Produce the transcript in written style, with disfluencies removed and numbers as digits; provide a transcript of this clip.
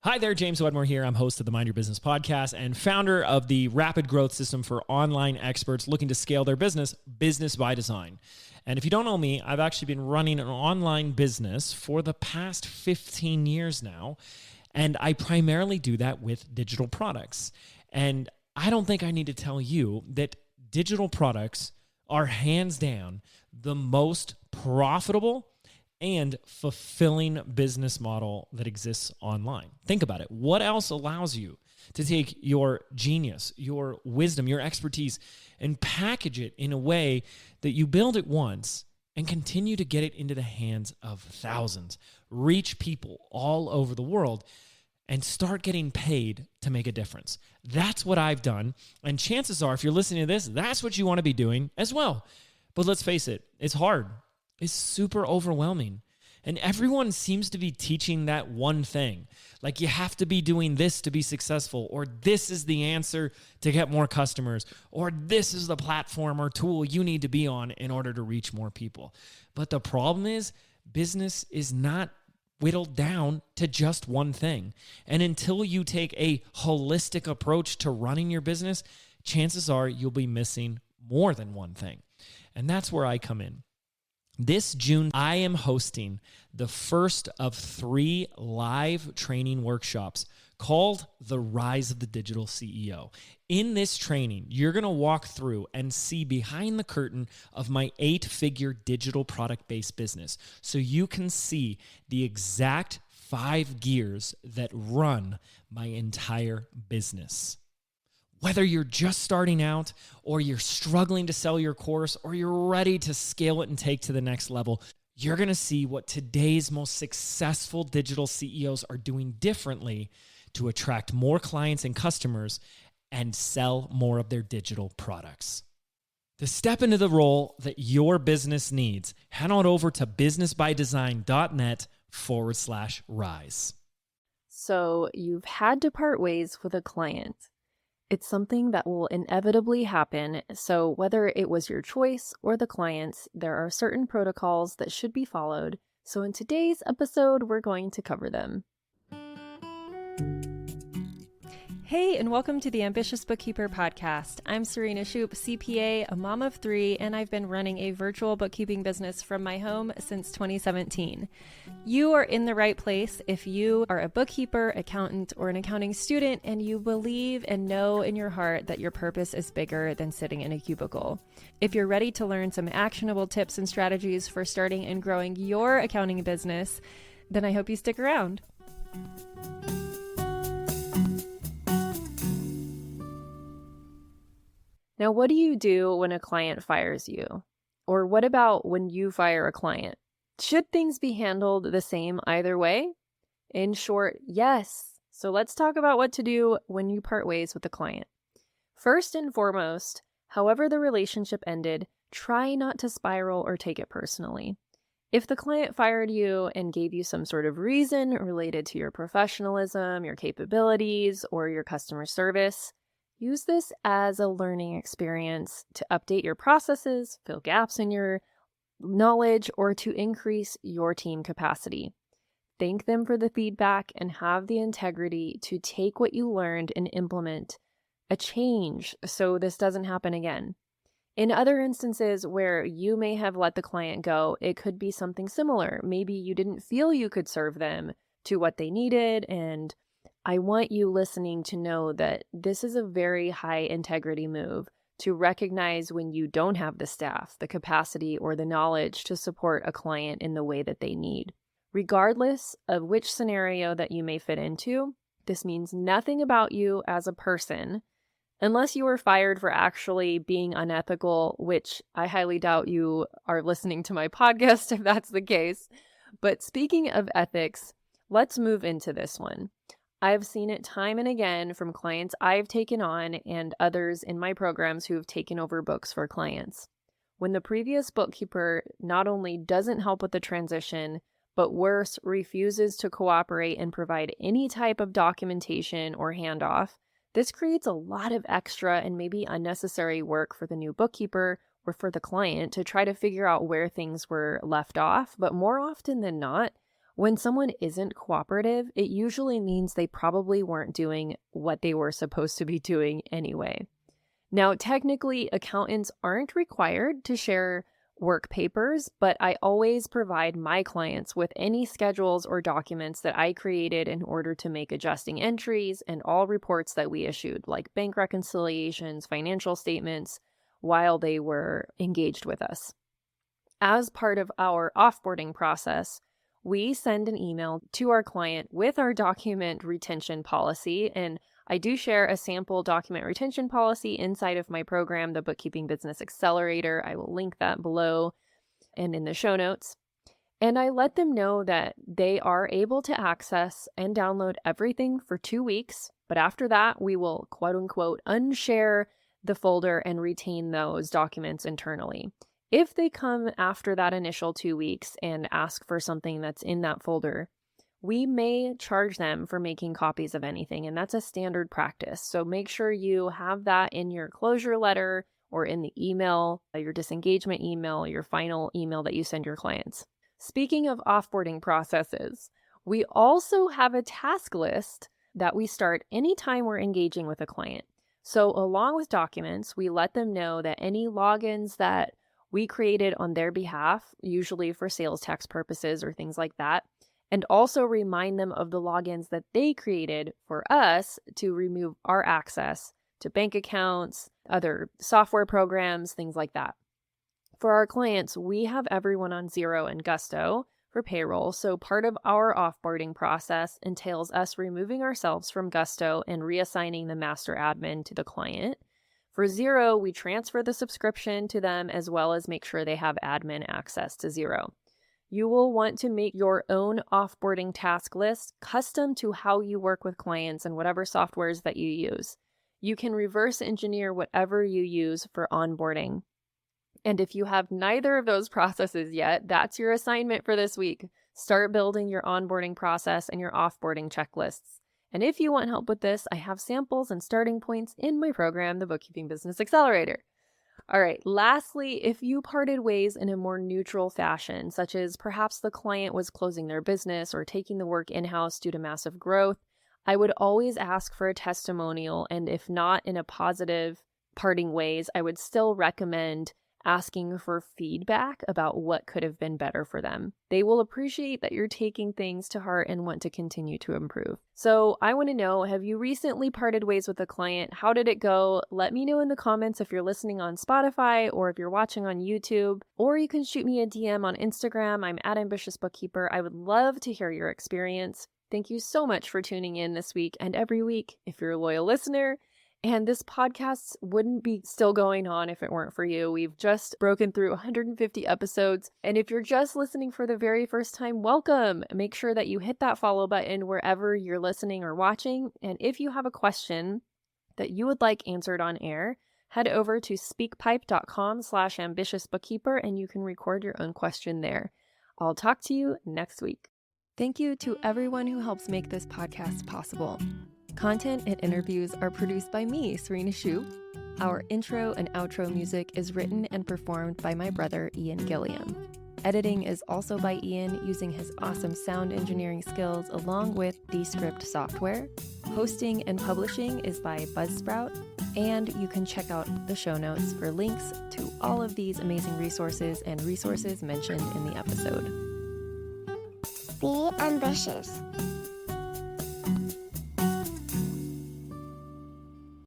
Hi there, James Wedmore here. I'm host of the Mind Your Business podcast and founder of the Rapid Growth System for online experts looking to scale their business, Business by Design. And if you don't know me, I've actually been running an online business for the past 15 years now, and I primarily do that with digital products. And I don't think I need to tell you that digital products are hands down the most profitable and fulfilling business model that exists online. Think about it. What else allows you to take your genius, your wisdom, your expertise, and package it in a way that you build it once and continue to get it into the hands of thousands, reach people all over the world, and start getting paid to make a difference? That's what I've done. And chances are, if you're listening to this, that's what you want to be doing as well. But let's face it, it's hard. It's super overwhelming. And everyone seems to be teaching that one thing. Like you have to be doing this to be successful, or this is the answer to get more customers, or this is the platform or tool you need to be on in order to reach more people. But the problem is, business is not whittled down to just one thing. And until you take a holistic approach to running your business, chances are you'll be missing more than one thing. And that's where I come in. This June, I am hosting the first of 3 live training workshops called The Rise of the Digital CEO. In this training, you're going to walk through and see behind the curtain of my 8-figure digital product-based business, so you can see the exact 5 gears that run my entire business. Whether you're just starting out, or you're struggling to sell your course, or you're ready to scale it and take to the next level, you're going to see what today's most successful digital CEOs are doing differently to attract more clients and customers and sell more of their digital products. To step into the role that your business needs, head on over to businessbydesign.net/rise. So you've had to part ways with a client. It's something that will inevitably happen, so whether it was your choice or the client's, there are certain protocols that should be followed. So in today's episode, we're going to cover them. Hey, and welcome to the Ambitious Bookkeeper Podcast. I'm Serena Shoup, CPA, a mom of 3, and I've been running a virtual bookkeeping business from my home since 2017. You are in the right place if you are a bookkeeper, accountant, or an accounting student, and you believe and know in your heart that your purpose is bigger than sitting in a cubicle. If you're ready to learn some actionable tips and strategies for starting and growing your accounting business, then I hope you stick around. Now, what do you do when a client fires you? Or what about when you fire a client? Should things be handled the same either way? In short, yes. So let's talk about what to do when you part ways with a client. First and foremost, however the relationship ended, try not to spiral or take it personally. If the client fired you and gave you some sort of reason related to your professionalism, your capabilities, or your customer service, use this as a learning experience to update your processes, fill gaps in your knowledge, or to increase your team capacity. Thank them for the feedback and have the integrity to take what you learned and implement a change so this doesn't happen again. In other instances where you may have let the client go, it could be something similar. Maybe you didn't feel you could serve them to what they needed, and I want you listening to know that this is a very high integrity move to recognize when you don't have the staff, the capacity, or the knowledge to support a client in the way that they need. Regardless of which scenario that you may fit into, this means nothing about you as a person, unless you were fired for actually being unethical, which I highly doubt you are listening to my podcast if that's the case. But speaking of ethics, let's move into this one. I've seen it time and again from clients I've taken on and others in my programs who have taken over books for clients. When the previous bookkeeper not only doesn't help with the transition, but worse, refuses to cooperate and provide any type of documentation or handoff, this creates a lot of extra and maybe unnecessary work for the new bookkeeper or for the client to try to figure out where things were left off. But more often than not, When someone isn't cooperative, it usually means they probably weren't doing what they were supposed to be doing anyway. Now, technically, accountants aren't required to share work papers, but I always provide my clients with any schedules or documents that I created in order to make adjusting entries and all reports that we issued, like bank reconciliations, financial statements, while they were engaged with us. As part of our offboarding process, we send an email to our client with our document retention policy, and I do share a sample document retention policy inside of my program, the Bookkeeping Business Accelerator. I will link that below and in the show notes. And I let them know that they are able to access and download everything for 2 weeks, but after that, we will quote unquote unshare the folder and retain those documents internally. If they come after that initial 2 weeks and ask for something that's in that folder, we may charge them for making copies of anything, and that's a standard practice. So make sure you have that in your closure letter or in the email, your disengagement email, your final email that you send your clients. Speaking of offboarding processes, we also have a task list that we start anytime we're engaging with a client. So along with documents, we let them know that any logins that we created on their behalf, usually for sales tax purposes or things like that, and also remind them of the logins that they created for us to remove our access to bank accounts, other software programs, things like that. For our clients, we have everyone on Xero and Gusto for payroll, so part of our offboarding process entails us removing ourselves from Gusto and reassigning the master admin to the client. For Xero, we transfer the subscription to them as well as make sure they have admin access to Xero. You will want to make your own offboarding task list custom to how you work with clients and whatever softwares that you use. You can reverse engineer whatever you use for onboarding. And if you have neither of those processes yet, that's your assignment for this week. Start building your onboarding process and your offboarding checklists. And if you want help with this, I have samples and starting points in my program, the Bookkeeping Business Accelerator. All right, lastly, if you parted ways in a more neutral fashion, such as perhaps the client was closing their business or taking the work in-house due to massive growth, I would always ask for a testimonial, and if not in a positive parting ways, I would still recommend asking for feedback about what could have been better for them. They will appreciate that you're taking things to heart and want to continue to improve. So I want to know, have you recently parted ways with a client? How did it go? Let me know in the comments if you're listening on Spotify or if you're watching on YouTube, or you can shoot me a DM on Instagram. I'm at Ambitious Bookkeeper. I would love to hear your experience. Thank you so much for tuning in this week and every week if you're a loyal listener. And this podcast wouldn't be still going on if it weren't for you. We've just broken through 150 episodes. And if you're just listening for the very first time, welcome. Make sure that you hit that follow button wherever you're listening or watching. And if you have a question that you would like answered on air, head over to speakpipe.com/ambitiousbookkeeper and you can record your own question there. I'll talk to you next week. Thank you to everyone who helps make this podcast possible. Content and interviews are produced by me, Serena Shu. Our intro and outro music is written and performed by my brother, Ian Gilliam. Editing is also by Ian using his awesome sound engineering skills along with Descript software. Hosting and publishing is by Buzzsprout. And you can check out the show notes for links to all of these amazing resources and resources mentioned in the episode. Be ambitious.